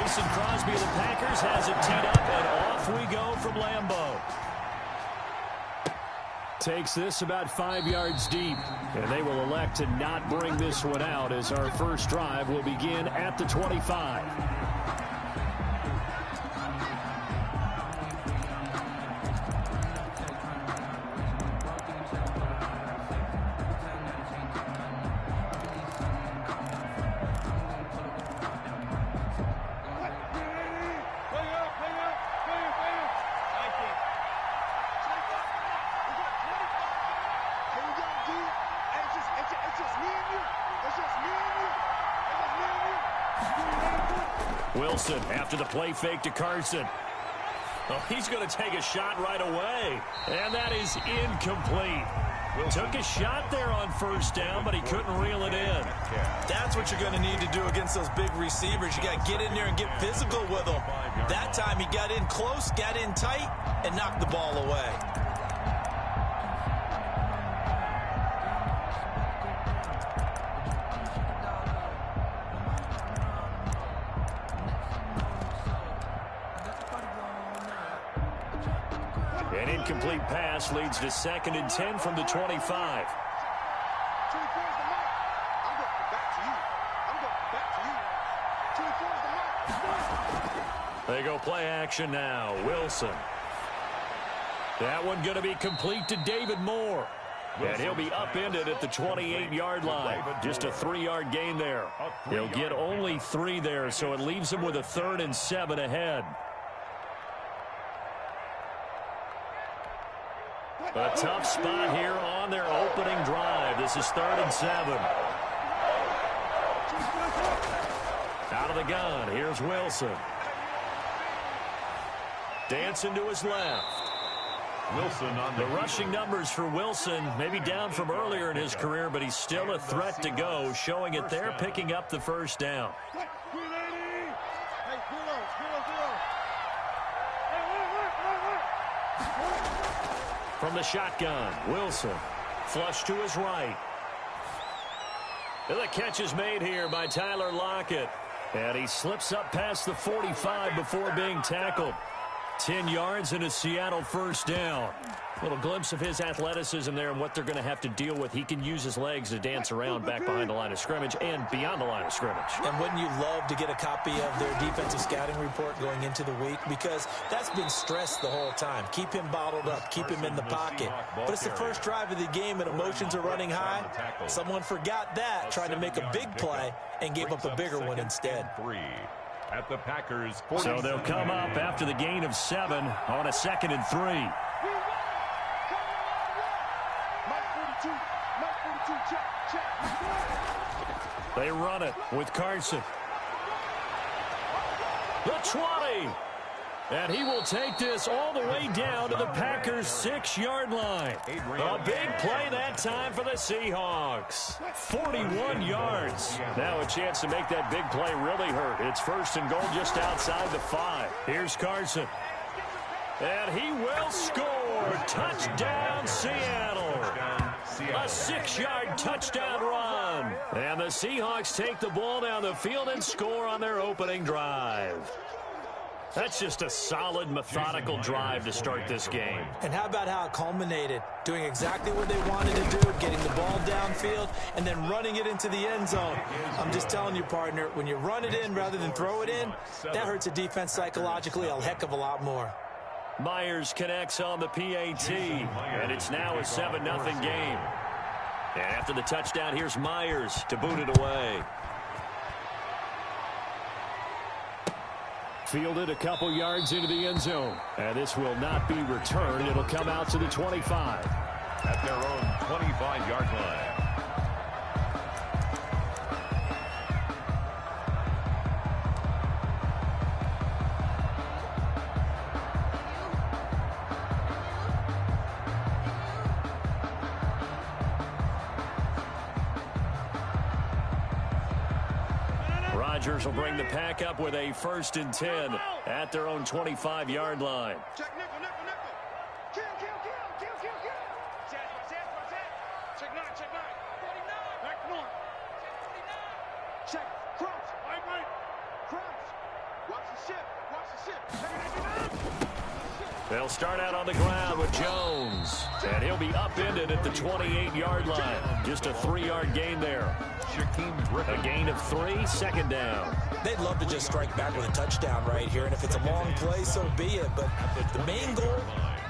Mason Crosby of the Packers has it teed up, and off we go from Lambeau. Takes this about 5 yards deep, and they will elect to not bring this one out as our first drive will begin at the 25. Wilson after the play fake to Carson. Oh, he's going to take a shot right away. And that is incomplete. Took a shot there on first down, but he couldn't reel it in. That's what you're going to need to do against those big receivers. You got to get in there and get physical with them. That time he got in close, got in tight, and knocked the ball away. An incomplete pass leads to 2nd and 10 from the 25. They go play action now. Wilson. That one going to be complete to David Moore. And he'll be upended at the 28-yard line. Just a 3-yard gain there. He'll get only 3 there, so it leaves him with a 3rd and 7 ahead. A tough spot here on their opening drive. This is 3rd and 7. Out of the gun, here's Wilson. Dancing to his left. Wilson on the rushing numbers for Wilson, maybe down from earlier in his career, but he's still a threat to go, showing it there, picking up the first down. From the shotgun, Wilson. Flush to his right. And the catch is made here by Tyler Lockett. And he slips up past the 45 before being tackled. 10 yards and a Seattle first down. A little glimpse of his athleticism there and what they're going to have to deal with. He can use his legs to dance around back behind the line of scrimmage and beyond the line of scrimmage. And wouldn't you love to get a copy of their defensive scouting report going into the week? Because that's been stressed the whole time. Keep him bottled up. Keep him in the pocket. But it's the first drive of the game and emotions are running high. Someone forgot that, trying to make a big play and gave up a bigger one instead. At the Packers. So they'll come up after the gain of 7 on a 2nd and 3. They run it with Carson. The 20. And he will take this all the way down to the Packers' 6-yard line. A big play that time for the Seahawks. 41 yards. Now a chance to make that big play really hurt. It's 1st and goal just outside the 5. Here's Carson. And he will score. Touchdown, Seattle. A 6-yard touchdown run. And the Seahawks take the ball down the field and score on their opening drive. That's just a solid, methodical drive to start this game. And how about how it culminated? Doing exactly what they wanted to do, getting the ball downfield, and then running it into the end zone. I'm just telling you, partner, when you run it in rather than throw it in, that hurts a defense psychologically a heck of a lot more. Myers connects on the PAT, and it's now a 7-0 game. And after the touchdown, here's Myers to boot it away. Fielded a couple yards into the end zone. And this will not be returned. It'll come out to the 25. At their own 25-yard line. Rodgers will bring the pack up with a 1st and 10 at their own 25-yard line. Check nickel, nickel, nickel. Kill. Check 9. 49. Back north. Check 49. Check cross. Right. Cross. Watch They'll start out on the ground with Jones. And he'll be upended at the 28-yard line. Just a 3-yard gain there. A gain of 3, second down. They'd love to just strike back with a touchdown right here. And if it's a long play, so be it. But the main goal,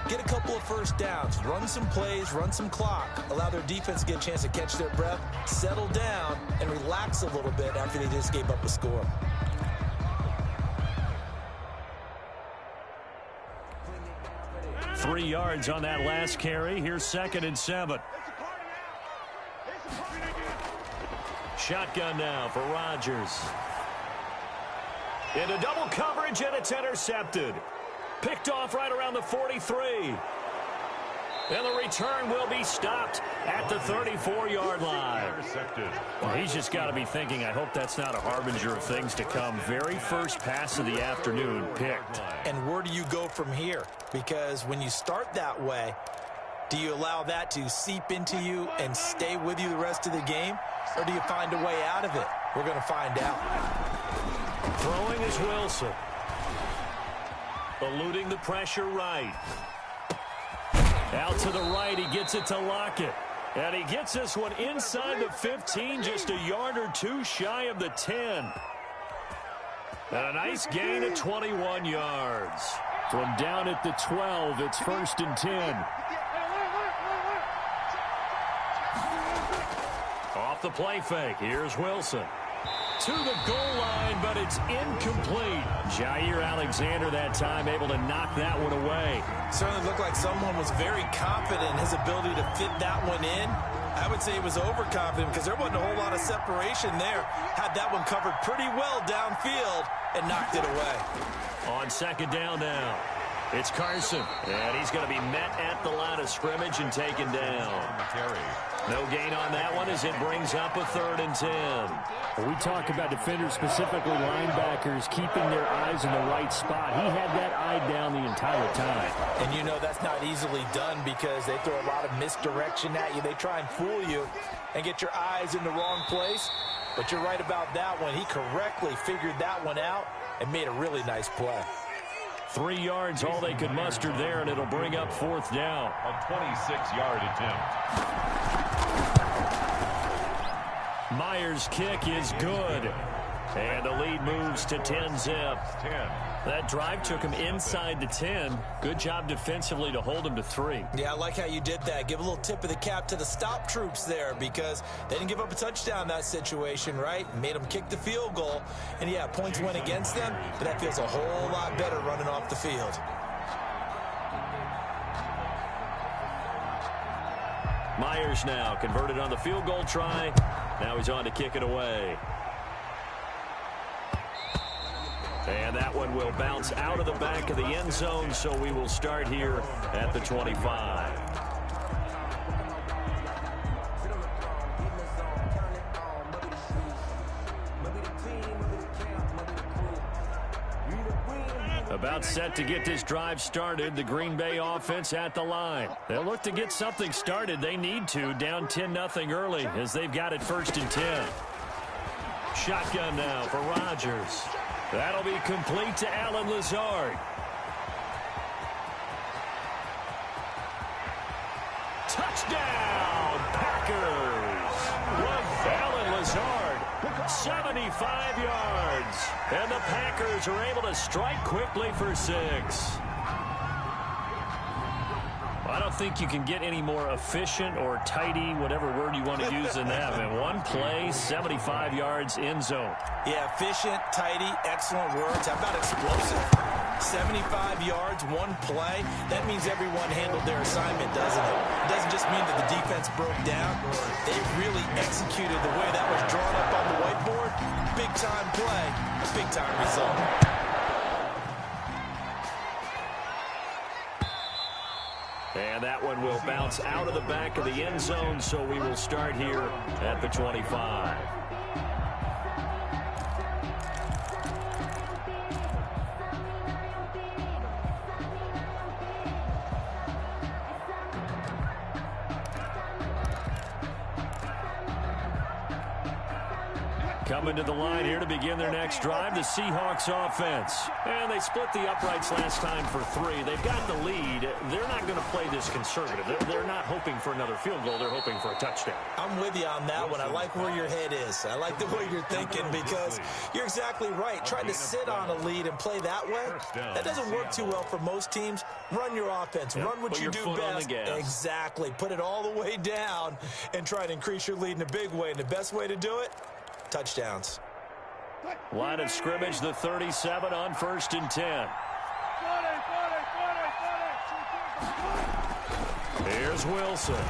get a couple of first downs. Run some plays, run some clock. Allow their defense to get a chance to catch their breath, settle down, and relax a little bit after they just gave up a score. Three yards on that last carry. Here's 2nd and 7. Shotgun now for Rodgers. Into double coverage, and it's intercepted. Picked off right around the 43. And the return will be stopped at the 34-yard line. Well, he's just got to be thinking, I hope that's not a harbinger of things to come. Very first pass of the afternoon picked. And where do you go from here? Because when you start that way, do you allow that to seep into you and stay with you the rest of the game? Or do you find a way out of it? We're going to find out. Throwing is Wilson. Eluding the pressure right. Out to the right, he gets it to Lockett. And he gets this one inside the 15, just a yard or two shy of the 10. And a nice gain of 21 yards. From down at the 12, it's 1st and 10. Off the play fake, here's Wilson. To the goal line, but it's incomplete. Jair Alexander that time able to knock that one away. Certainly looked like someone was very confident in his ability to fit that one in. I would say he was overconfident because there wasn't a whole lot of separation there. Had that one covered pretty well downfield and knocked it away. On 2nd down now, it's Carson. And he's going to be met at the line of scrimmage and taken down. No gain on that one as it brings up a 3rd and 10. We talk about defenders, specifically linebackers, keeping their eyes in the right spot. He had that eye down the entire time. And you know that's not easily done because they throw a lot of misdirection at you. They try and fool you and get your eyes in the wrong place. But you're right about that one. He correctly figured that one out and made a really nice play. 3 yards, all they could muster there, and it'll bring up 4th down. A 26-yard attempt. Myers' kick is good. And the lead moves to 10-zip. That drive took him inside the 10. Good job defensively to hold him to 3. Yeah, I like how you did that. Give a little tip of the cap to the stop troops there because they didn't give up a touchdown in that situation, right? Made them kick the field goal. And, yeah, points went against them, but that feels a whole lot better running off the field. Myers now converted on the field goal try. Now he's on to kick it away. And that one will bounce out of the back of the end zone, so we will start here at the 25. About set to get this drive started. The Green Bay offense at the line. They'll look to get something started. They need to. Down 10-0 early as they've got it 1st and 10. Shotgun now for Rodgers. That'll be complete to Allen Lazard. Touchdown, Packers! With Allen Lazard, 75 yards. And the Packers are able to strike quickly for 6. I don't think you can get any more efficient or tidy, whatever word you want to use in that. I mean, one play, 75 yards, end zone. Yeah, efficient, tidy, excellent words. How about explosive? 75 yards, one play. That means everyone handled their assignment, doesn't it? It doesn't just mean that the defense broke down. They really executed the way that was drawn up on the whiteboard. Big-time play, big-time result. And that one will bounce out of the back of the end zone, so we will start here at the 25. Coming to the line here to begin their next drive, the Seahawks offense. And they split the uprights last time for 3. They've got the lead. They're not going to play this conservative. They're not hoping for another field goal. They're hoping for a touchdown. I'm with you on that one. I like where your head is. I like the way you're thinking because you're exactly right. Trying to sit on a lead and play that way, that doesn't work too well for most teams. Run your offense. Run what you do best. Exactly. Put it all the way down and try to increase your lead in a big way. And the best way to do it, touchdowns. Line of scrimmage, the 37 on 1st and 10. Here's Wilson.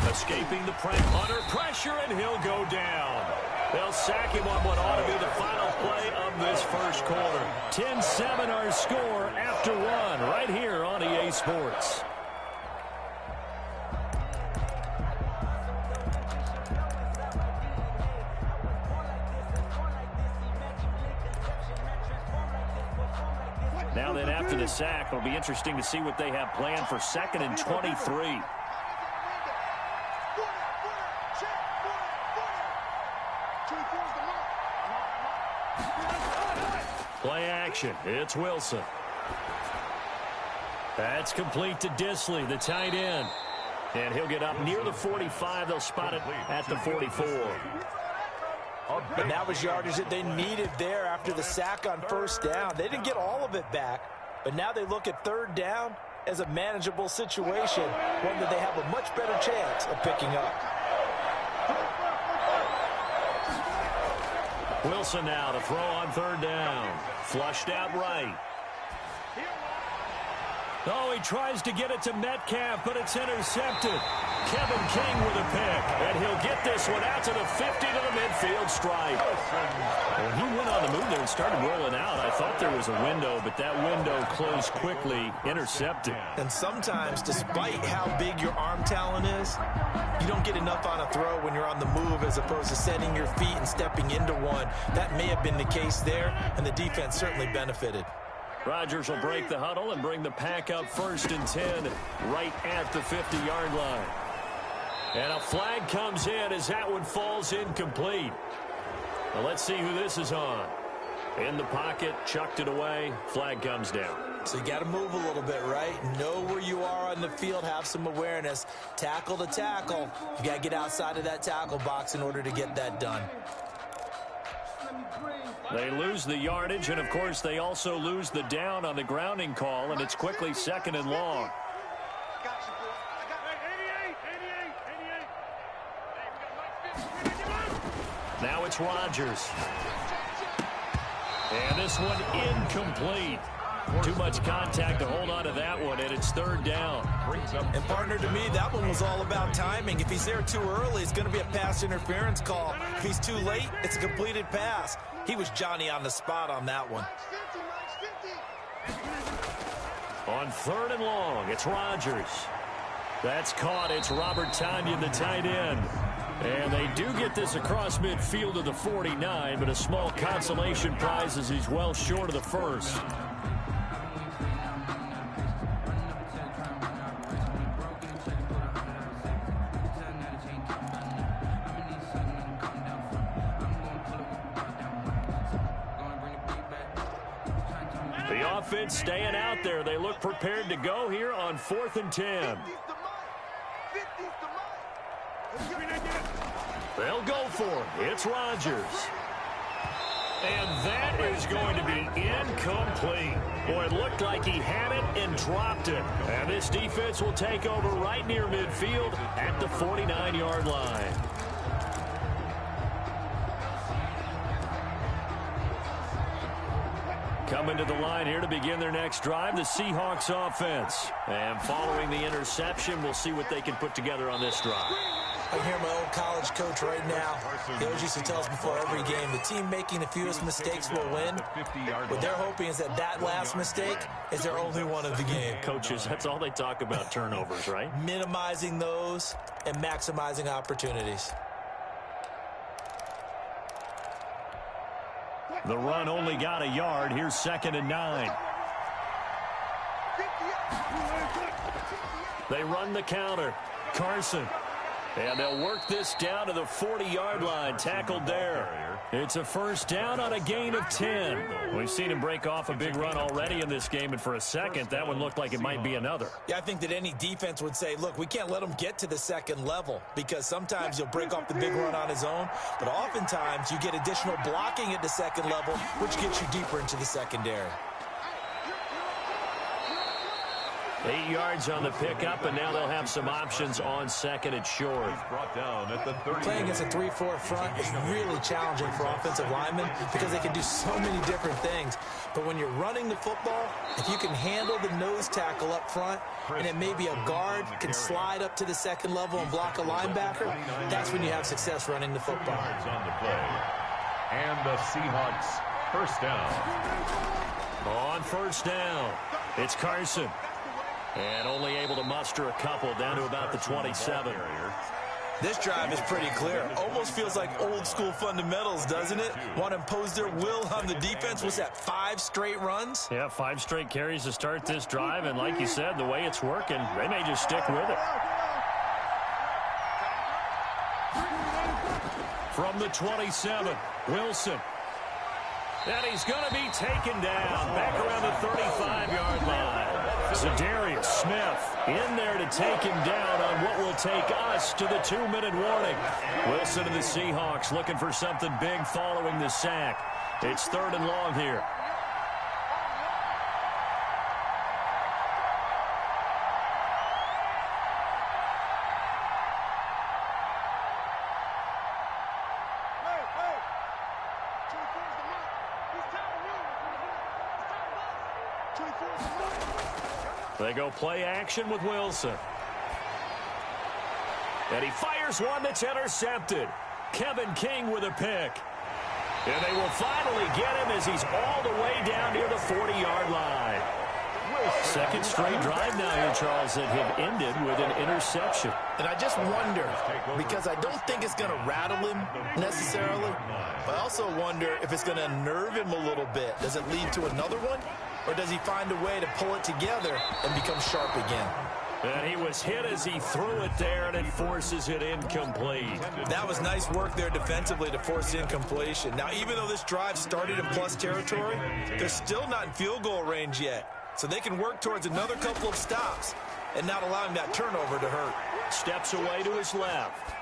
Escaping the under pressure, and he'll go down. They'll sack him on what ought to be the final play of this first quarter. 10-7 our score after 1 right here on EA Sports. Now then, after the sack, it'll be interesting to see what they have planned for 2nd and 23. Play action. It's Wilson. That's complete to Disley, the tight end. And he'll get up near the 45. They'll spot it at the 44. And that was yardage that they needed there after the sack on 1st down. They didn't get all of it back, but now they look at 3rd down as a manageable situation, one that they have a much better chance of picking up. Wilson now to throw on 3rd down. Flushed out right. Oh, he tries to get it to Metcalf, but it's intercepted. Kevin King with a pick, and he'll get this one out to the 50 to the midfield stripe. When he went on the move there and started rolling out, I thought there was a window, but that window closed quickly, intercepted. And sometimes, despite how big your arm talent is, you don't get enough on a throw when you're on the move as opposed to setting your feet and stepping into one. That may have been the case there, and the defense certainly benefited. Rodgers will break the huddle and bring the pack up 1st and 10 right at the 50-yard line. And a flag comes in as that one falls incomplete. Well, let's see who this is on. In the pocket, chucked it away, flag comes down. So you got to move a little bit, right? Know where you are on the field, have some awareness. Tackle to tackle. You got to get outside of that tackle box in order to get that done. They lose the yardage, and, of course, they also lose the down on the grounding call, and it's quickly 2nd and long. Now it's Rodgers. And this one incomplete. Too much contact to hold on to that one, and it's 3rd down. And, partner, to me, that one was all about timing. If he's there too early, it's going to be a pass interference call. If he's too late, it's a completed pass. He was Johnny on the spot on that one. On 3rd and long, it's Rodgers. That's caught. It's Robert Tonyan, the tight end. And they do get this across midfield of the 49, but a small consolation prize as he's well short of the first. The offense staying out there. They look prepared to go here on 4th and 10. They'll go for it. It's Rodgers. And that is going to be incomplete. Boy, it looked like he had it and dropped it. And this defense will take over right near midfield at the 49-yard line. Coming to the line here to begin their next drive, the Seahawks offense. And following the interception, we'll see what they can put together on this drive. I hear my old college coach right now. He always used to tell us before every game, the team making the fewest mistakes will win. What they're hoping is that last mistake is their only one of the game. Coaches, that's all they talk about, turnovers, right? Minimizing those and maximizing opportunities. The run only got a yard. Here's 2nd and 9. They run the counter. Carson. And they'll work this down to the 40-yard line, tackled there. It's a first down on a gain of 10. We've seen him break off a big run already in this game, and for a second, that one looked like it might be another. Yeah, I think that any defense would say, look, we can't let him get to the second level, because sometimes he'll break off the big run on his own, but oftentimes you get additional blocking at the second level, which gets you deeper into the secondary. 8 yards on the pickup, and now they'll have some options on second and short. Brought down at the 30. Playing against a 3-4 front is really challenging for offensive linemen because they can do so many different things. But when you're running the football, if you can handle the nose tackle up front, and it may be a guard can slide up to the second level and block a linebacker, that's when you have success running the football. On the play. And the Seahawks first down. On first down, it's Carson. And only able to muster a couple down to about the 27. This drive is pretty clear. Almost feels like old school fundamentals, doesn't it? Want to impose their will on the defense. Was that 5 straight runs? Yeah, 5 straight carries to start this drive. And like you said, the way it's working, they may just stick with it. From the 27, Wilson. And he's going to be taken down back around the 35-yard line. Za'Darius Smith in there to take him down on what will take us to the 2-minute warning. Wilson and the Seahawks looking for something big following the sack. It's 3rd and long here. They go play action with Wilson. And he fires one that's intercepted. Kevin King with a pick. And they will finally get him as he's all the way down near the 40-yard line. Second straight drive now here, Charles, that had ended with an interception. And I just wonder, because I don't think it's going to rattle him necessarily, but I also wonder if it's going to unnerve him a little bit. Does it lead to another one? Or does he find a way to pull it together and become sharp again? And he was hit as he threw it there, and it forces it incomplete. That was nice work there defensively to force incompletion. Now, even though this drive started in plus territory, they're still not in field goal range yet. So they can work towards another couple of stops and not allowing that turnover to hurt. Steps away to his left.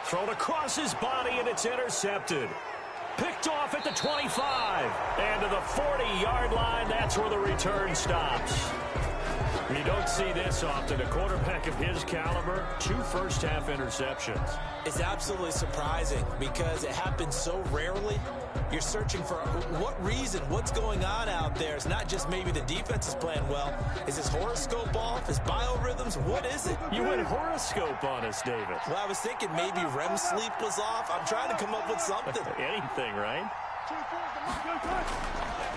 Thrown across his body, and it's intercepted. Picked off at the 25. And to the 40-yard line, that's where the return stops. You don't see this often. A quarterback of his caliber, 2 first-half interceptions. It's absolutely surprising because it happens so rarely. You're searching for what reason, what's going on out there. It's not just maybe the defense is playing well. Is his horoscope off? His biorhythms? What is it? You went horoscope on us, David. Well, I was thinking maybe REM sleep was off. I'm trying to come up with something. Anything, right?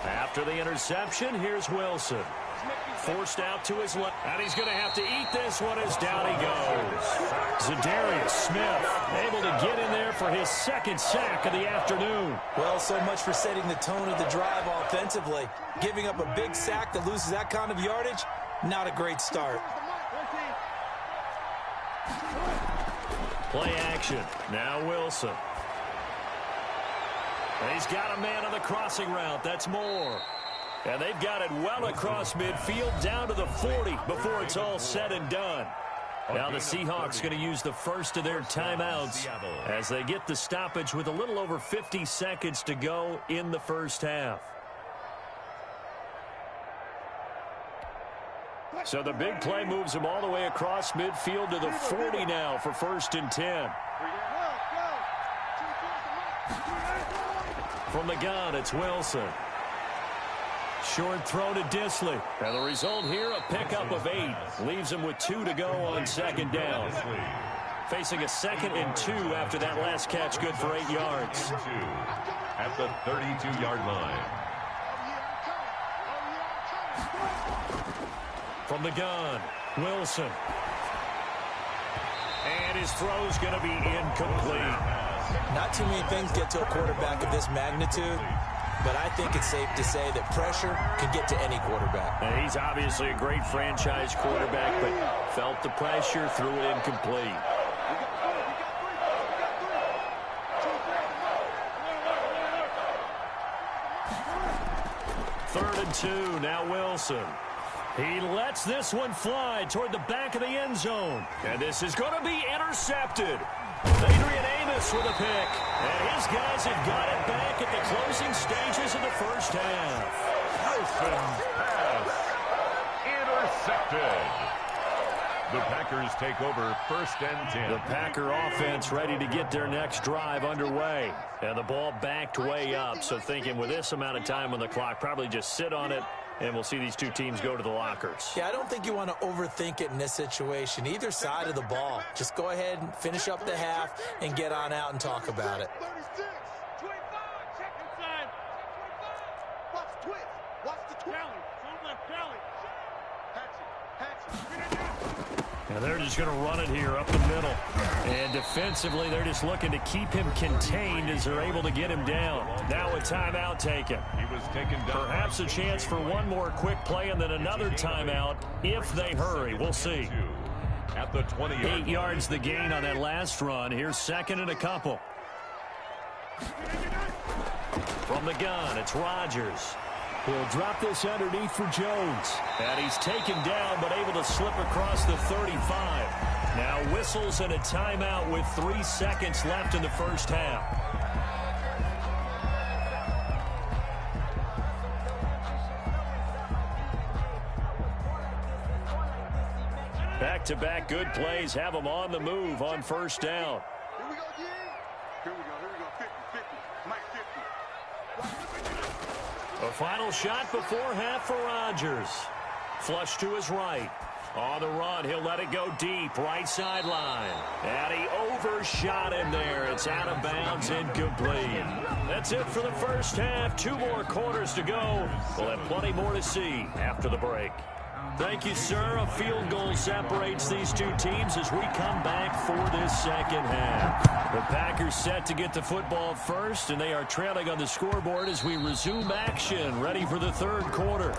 After the interception, here's Wilson. Forced out to his left, and he's going to have to eat this one as down he goes. Za'Darius Smith able to get in there for his 2nd sack of the afternoon. Well, so much for setting the tone of the drive offensively. Giving up a big sack that loses that kind of yardage, not a great start. Play action. Now Wilson. And he's got a man on the crossing route. That's Moore. And they've got it well across midfield down to the 40 before it's all said and done. Now the Seahawks going to use the first of their timeouts as they get the stoppage with a little over 50 seconds to go in the first half. So the big play moves them all the way across midfield to the 40 now for 1st and 10. From the gun, it's Wilson. Short throw to Disley. And the result here, a pickup of 8. Leaves him with 2 to go on 2nd down. Facing a 2nd and 2 after that last catch, good for 8 yards. At the 32-yard line. From the gun, Wilson. And his throw's going to be incomplete. Not too many things get to a quarterback of this magnitude. but I think it's safe to say that pressure can get to any quarterback. And he's obviously a great franchise quarterback, but felt the pressure, threw it incomplete. Third and 2, now Wilson. He lets this one fly toward the back of the end zone. And this is going to be intercepted. Adrian Amos with a pick. And his guys have got it back at the closing stages of the first half. Wilson's pass intercepted. The Packers take over 1st and 10. The Packer offense ready to get their next drive underway. And the ball backed way up. So thinking with this amount of time on the clock, probably just sit on it. And we'll see these two teams go to the lockers. Yeah, I don't think you want to overthink it in this situation. Either side of the ball. Just go ahead and finish up the half and get on out and talk about it. 36, 25, check inside. 25. Watch the twist. Watch the twist. Kelly. Hatchet. And they're just going to run it here up the middle. And defensively, they're just looking to keep him contained as they're able to get him down. Now a timeout taken. He was taken down. Perhaps a chance for one more quick play and then another timeout if they hurry. We'll see. At the 20. 8 yards the gain on that last run. Here's second and a couple. From the gun, it's Rodgers. He'll drop this underneath for Jones. And he's taken down, but able to slip across the 35. Now whistles and a timeout with 3 seconds left in the first half. Back-to-back good plays have them on the move on first down. Here we go, G. Here we go. 50. Mike 50. A final shot before half for Rodgers. Flush to his right. On the run, he'll let it go deep, right sideline. And he overshot him there. It's out of bounds, incomplete. That's it for the first half. 2 more quarters to go. We'll have plenty more to see after the break. Thank you, sir. A field goal separates these two teams as we come back for this second half. The Packers set to get the football first, and they are trailing on the scoreboard as we resume action, ready for the third quarter.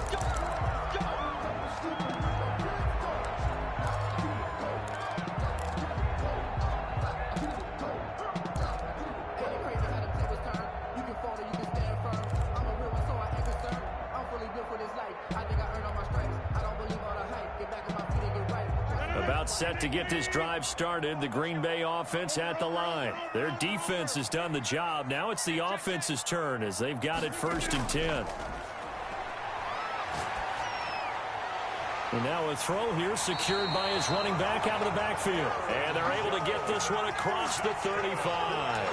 Set to get this drive started. The Green Bay offense at the line. Their defense has done the job. Now it's the offense's turn as they've got it 1st and 10. And now a throw here secured by his running back out of the backfield. And they're able to get this one across the 35.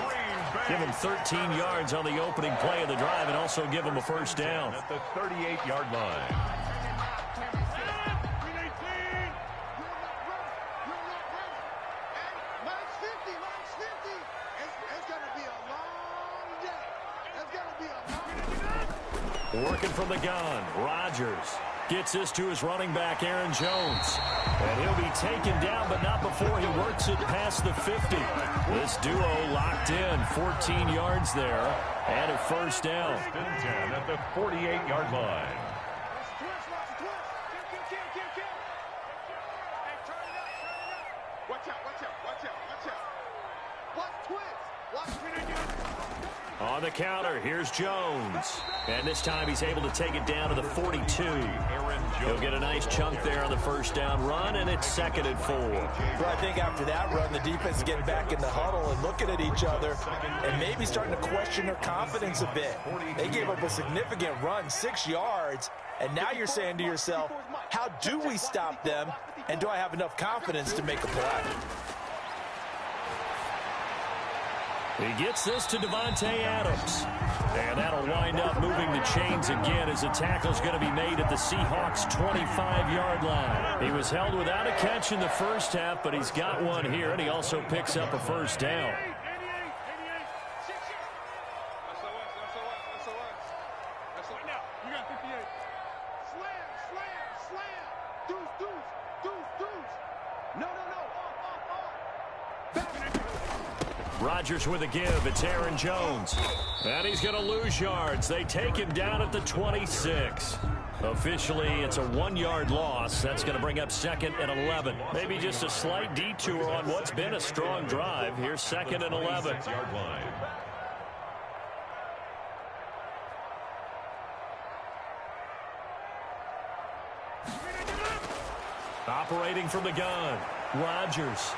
Give him 13 yards on the opening play of the drive and also give him a first down. At the 38-yard line. Working from the gun, Rodgers gets this to his running back, Aaron Jones. And he'll be taken down, but not before he works it past the 50. This duo locked in, 14 yards there, and a first down. 1st and 10 at the 48-yard line. On the counter, here's Jones. And this time he's able to take it down to the 42. He'll get a nice chunk there on the first down run, and it's 2nd and 4. Well, I think after that run, the defense is getting back in the huddle and looking at each other and maybe starting to question their confidence a bit. They gave up a significant run, 6 yards, and now you're saying to yourself, how do we stop them, and do I have enough confidence to make a play? He gets this to Devontae Adams. And that'll wind up moving the chains again as the tackle's going to be made at the Seahawks' 25-yard line. He was held without a catch in the first half, but he's got one here, and he also picks up a first down. Rodgers with a give. It's Aaron Jones. And he's going to lose yards. They take him down at the 26. Officially, it's a 1-yard loss. That's going to bring up 2nd and 11. Maybe just a slight detour on what's been a strong drive. Here's 2nd and 11. Yard line. Operating from the gun, Rodgers.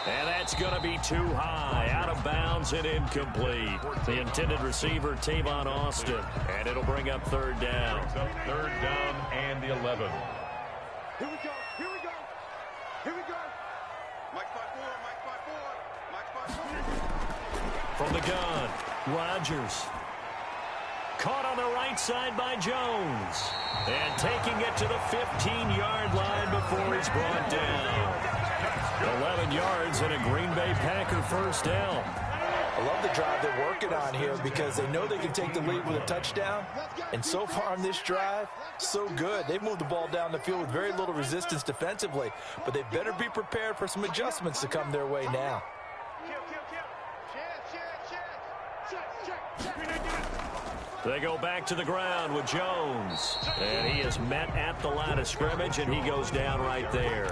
And that's going to be too high, out of bounds and incomplete. The intended receiver, Tavon Austin. And it'll bring up 3rd down. Third down and 11. Here we go. Here we go. Here we go. Mike 5-4. Mike 5-4. Mike 5-4. From the gun, Rodgers. Caught on the right side by Jones. And taking it to the 15-yard line before he's brought down. 11 yards and a Green Bay Packer first down. I love the drive they're working on here because they know they can take the lead with a touchdown. And so far on this drive, so good. They've moved the ball down the field with very little resistance defensively. But they better be prepared for some adjustments to come their way now. They go back to the ground with Jones. And he is met at the line of scrimmage, and he goes down right there.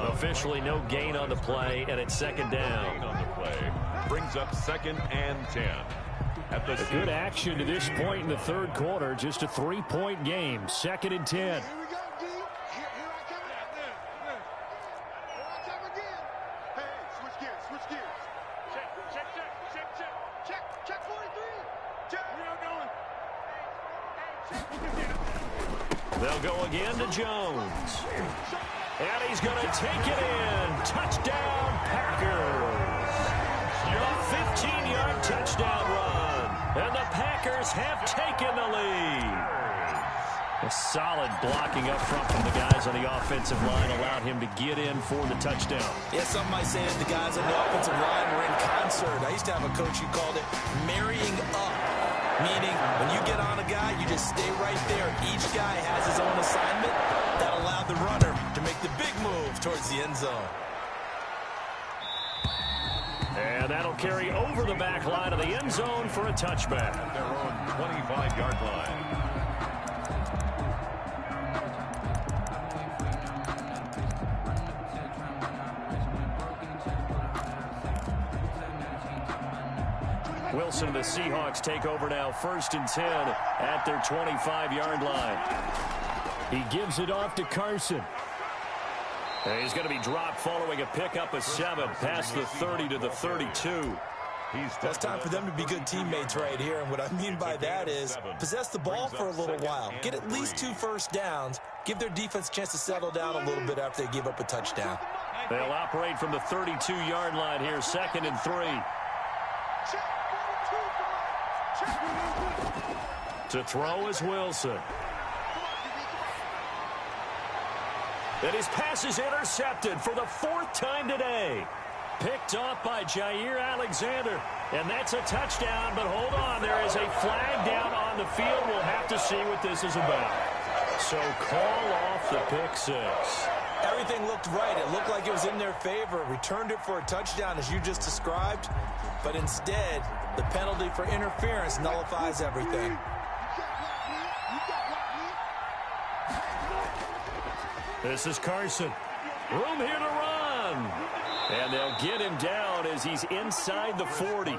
Officially no gain on the play, and it's 2nd down. On the play brings up 2nd and 10. At the Good action to this point in the 3rd quarter. Just a 3-point game. 2nd and 10. Here we go, D. Here I come. Here I come again. Hey, switch gears. Switch gears. Check 43. Check. We are going. They'll go again to Jones. And he's going to take it in. Touchdown, Packers. A 15-yard touchdown run. And the Packers have taken the lead. A solid blocking up front from the guys on the offensive line allowed him to get in for the touchdown. Yeah, some might say that the guys on the offensive line were in concert. I used to have a coach who called it marrying up, meaning when you get on a guy, you just stay right there. Each guy has his own assignment. That allowed the runner to make the big move towards the end zone. And that'll carry over the back line of the end zone for a touchback. At their own 25-yard line. Wilson and the Seahawks take over now, 1st and 10 at their 25-yard line. He gives it off to Carson. And he's going to be dropped following a pickup of 7 past the 30 to the 32. It's time for them to be good teammates right here, and what I mean by that is possess the ball for a little while. Get at least 2 first downs. Give their defense a chance to settle down a little bit after they give up a touchdown. They'll operate from the 32-yard line here, 2nd and 3. To throw is Wilson. And his pass is intercepted for the 4th time today. Picked off by Jair Alexander. And that's a touchdown, but hold on. There is a flag down on the field. We'll have to see what this is about. So call off the pick 6. Everything looked right. It looked like it was in their favor. Returned it for a touchdown, as you just described. But instead, the penalty for interference nullifies everything. This is Carson. Room here to run. And they'll get him down as he's inside the 40.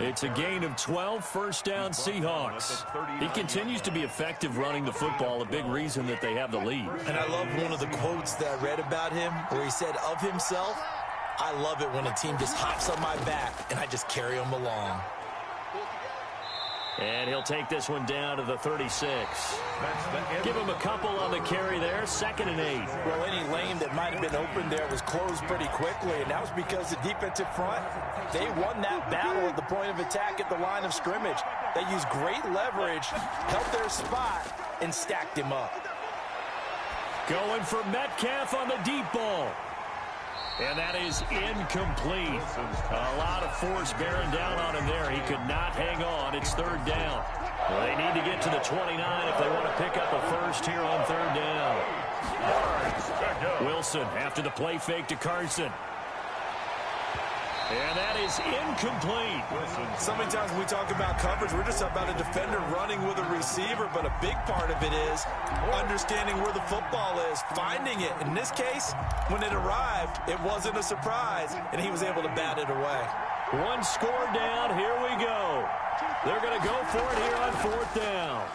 It's a gain of 12, first down Seahawks. He continues to be effective running the football, a big reason that they have the lead. And I love one of the quotes that I read about him where he said of himself, "I love it when a team just hops on my back and I just carry them along." And he'll take this one down to the 36. Give him a couple on the carry there, 2nd and 8. Well, any lane that might have been open there was closed pretty quickly, and that was because the defensive front, they won that battle at the point of attack at the line of scrimmage. They used great leverage, held their spot, and stacked him up. Going for Metcalf on the deep ball. And that is incomplete. A lot of force bearing down on him there. He could not hang on. It's 3rd down. Well, they need to get to the 29 if they want to pick up a first here on 3rd down. Wilson after the play fake to Carson. And that is incomplete. So many times when we talk about coverage, we're just about a defender running with a receiver, but a big part of it is understanding where the football is, finding it. In this case, when it arrived, it wasn't a surprise, and he was able to bat it away. One score down. Here we go. They're going to go for it here on 4th down.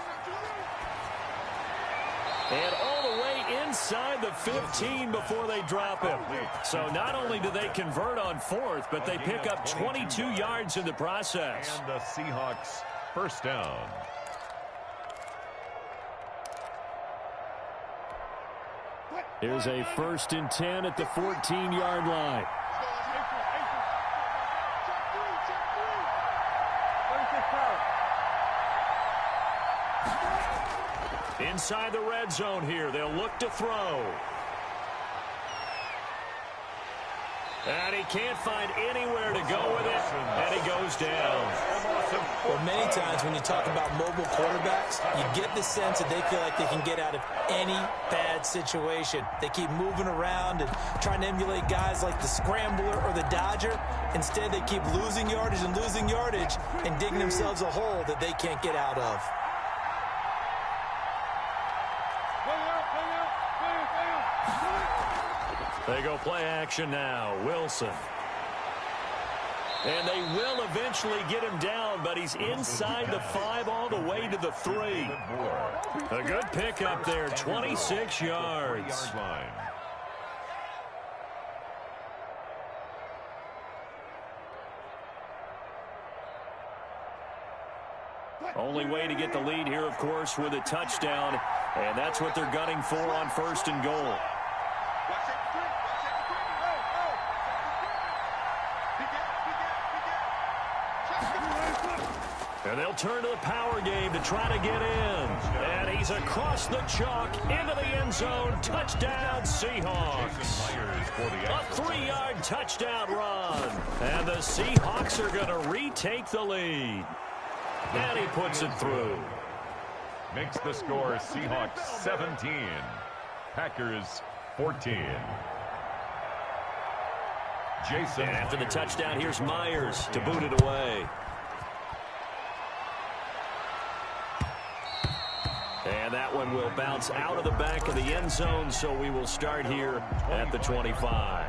And all the way inside the 15 before they drop him. So not only do they convert on 4th, but they pick up 22 yards in the process. And the Seahawks first down. Here's a 1st and 10 at the 14-yard line. Inside the red zone here, they'll look to throw. And he can't find anywhere to go with it, and he goes down. Well, many times when you talk about mobile quarterbacks, you get the sense that they feel like they can get out of any bad situation. They keep moving around and trying to emulate guys like the scrambler or the dodger. Instead, they keep losing yardage and digging themselves a hole that they can't get out of. They go play action now. Wilson. And they will eventually get him down, but he's inside the 5 all the way to the 3. A good pickup there, 26 yards. Only way to get the lead here, of course, with a touchdown, and that's what they're gunning for on 1st and goal. And they'll turn to the power game to try to get in. And he's across the chalk into the end zone. Touchdown, Seahawks. A 3-yard touchdown run. And the Seahawks are going to retake the lead. And he puts it through. Makes the score Seahawks 17, Packers 14. Jason. And after the touchdown, here's Myers to boot it away. And that one will bounce out of the back of the end zone, so we will start here at the 25.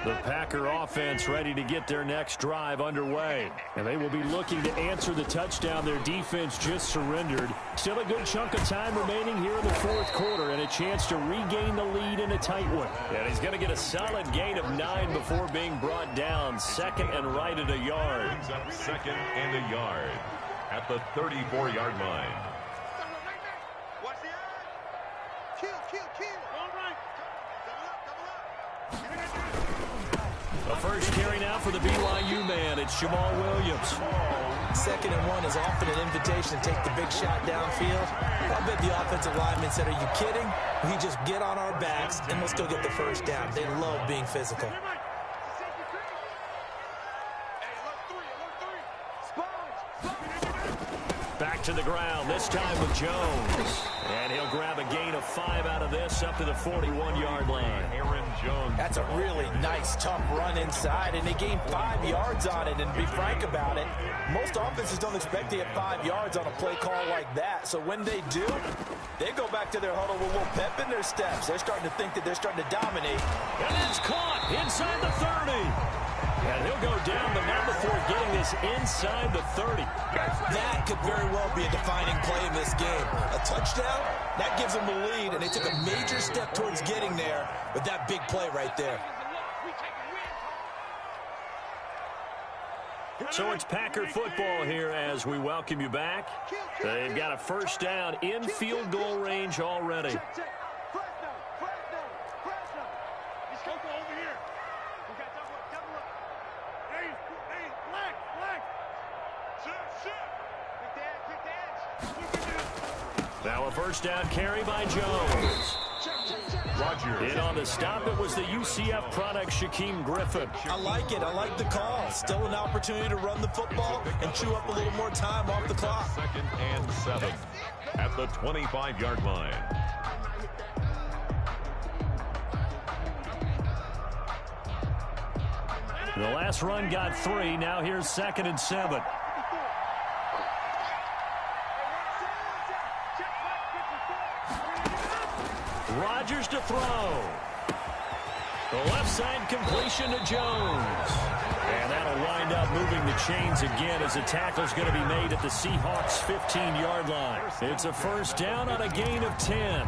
The Packer offense ready to get their next drive underway. And they will be looking to answer the touchdown their defense just surrendered. Still a good chunk of time remaining here in the 4th quarter and a chance to regain the lead in a tight one. And he's going to get a solid gain of 9 before being brought down. 2nd and right at a yard. 2nd and a yard at the 34-yard line. Watch the eye. Kill. All right. Double up. A first carry now for the BYU man. It's Jamal Williams. 2nd and 1 is often an invitation to take the big shot downfield. I bet the offensive lineman said, are you kidding? We just get on our backs and let's go get the first down. They love being physical. Back to the ground, this time with Jones. And he'll grab a gain of 5 out of this up to the 41-yard line. Aaron Jones. That's a really nice, tough run inside, and they gained 5 yards on it. And to be frank about it, most offenses don't expect to get 5 yards on a play call like that. So when they do, they go back to their huddle with a little pep in their steps. They're starting to think that they're starting to dominate. And it's caught inside the 30. And he'll go down, but not before getting this inside the 30. That could very well be a defining play in this game. A touchdown, that gives them the lead, and they took a major step towards getting there with that big play right there. So it's Packer football here as we welcome you back. They've got a first down in field goal range already. Now a first down carry by Jones. In on the stop, it was the UCF product, Shaquem Griffin. I like it. I like the call. Still an opportunity to run the football and chew up a little more time off the clock. 2nd and 7 at the 25-yard line. The last run got 3. Now here's 2nd and 7. Rodgers to throw. The left side completion to Jones. And that'll wind up moving the chains again as the tackle's going to be made at the Seahawks' 15-yard line. It's a first down on a gain of 10.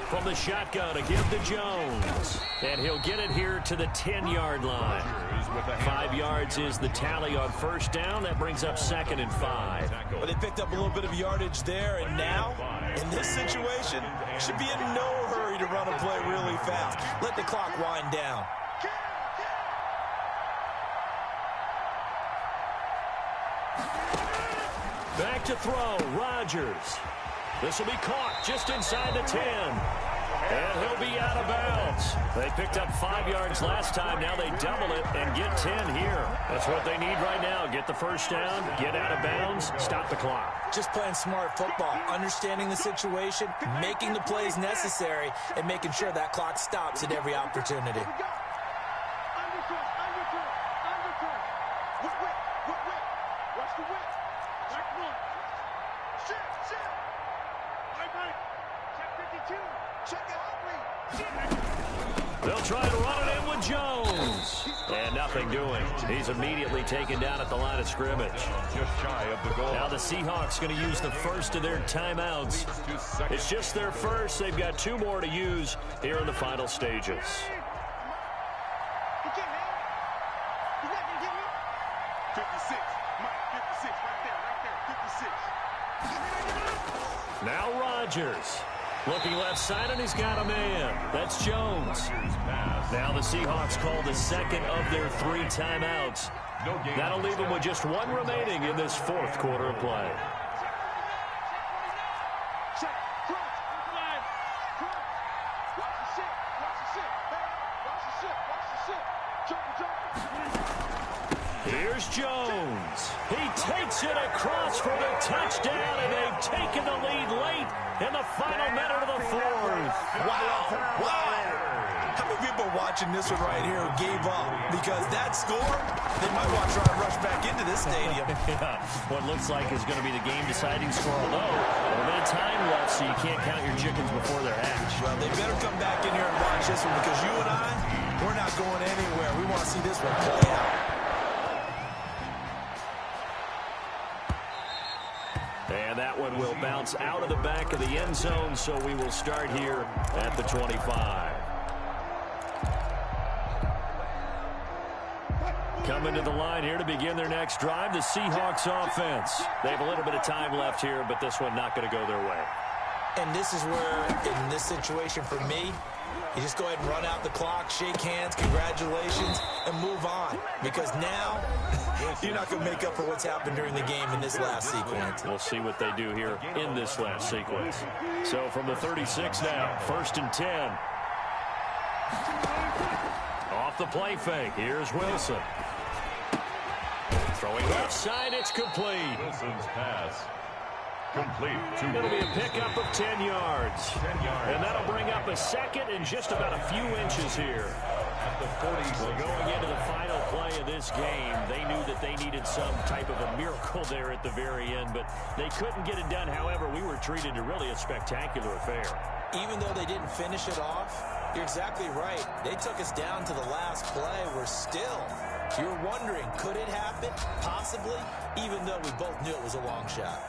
From the shotgun, a give to Jones. And he'll get it here to the 10-yard line. 5 yards is the tally on first down. That brings up 2nd and 5. But they picked up a little bit of yardage there, and now, in this situation, should be in no hurry to run a play really fast. Let the clock wind down. Back to throw, Rodgers. This will be caught just inside the 10. And he'll be out of bounds. They picked up 5 yards last time. Now they double it and get 10 here. That's what they need right now. Get the first down, get out of bounds, stop the clock. Just playing smart football, understanding the situation, making the plays necessary, and making sure that clock stops at every opportunity. They'll try to run it in with Jones. And nothing doing. He's immediately taken down at the line of scrimmage. Just shy of the goal. Now the Seahawks going to use the first of their timeouts. It's just their first. They've got 2 more to use here in the final stages. Now Rodgers. Looking left side, and he's got a man. That's Jones. Now the Seahawks call the 2nd of their 3 timeouts. That'll leave them with just 1 remaining in this 4th quarter of play. Here's Jones. He takes it across for the touchdown, and they've taken the lead late in the final minute of the 4th. Wow. How many people are watching this one right here who gave up? Because that score, they might want to try and rush back into this stadium. Yeah, what looks like is going to be the game-deciding score, although a little bit of time left, so you can't count your chickens before they're hatched. Well, they better come back in here and watch this one, because you and I, we're not going anywhere. We want to see this one play out. And that one will bounce out of the back of the end zone, so we will start here at the 25. Coming to the line here to begin their next drive, the Seahawks offense. They have a little bit of time left here, but this one not going to go their way. And this is where, in this situation for me, you just go ahead and run out the clock, shake hands, congratulations, and move on. Because now, you're not going to make up for what's happened during the game in this last sequence. We'll see what they do here in this last sequence. So from the 36 now, 1st and 10. Off the play fake, here's Wilson. Throwing left side, it's complete. Wilson's pass. Complete. It'll be a pickup of 10 yards. And that'll bring up a 2nd and just about a few inches here. Well, going into the final play of this game, they knew that they needed some type of a miracle there at the very end, but they couldn't get it done. However, we were treated to really a spectacular affair. Even though they didn't finish it off, you're exactly right. They took us down to the last play. We're still, you're wondering, could it happen? Possibly, even though we both knew it was a long shot.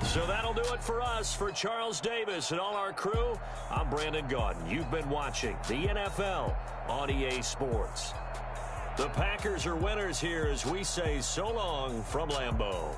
So that'll do it for us. For Charles Davis and all our crew, I'm Brandon Gaudin. You've been watching the NFL on EA Sports. The Packers are winners here as we say so long from Lambeau.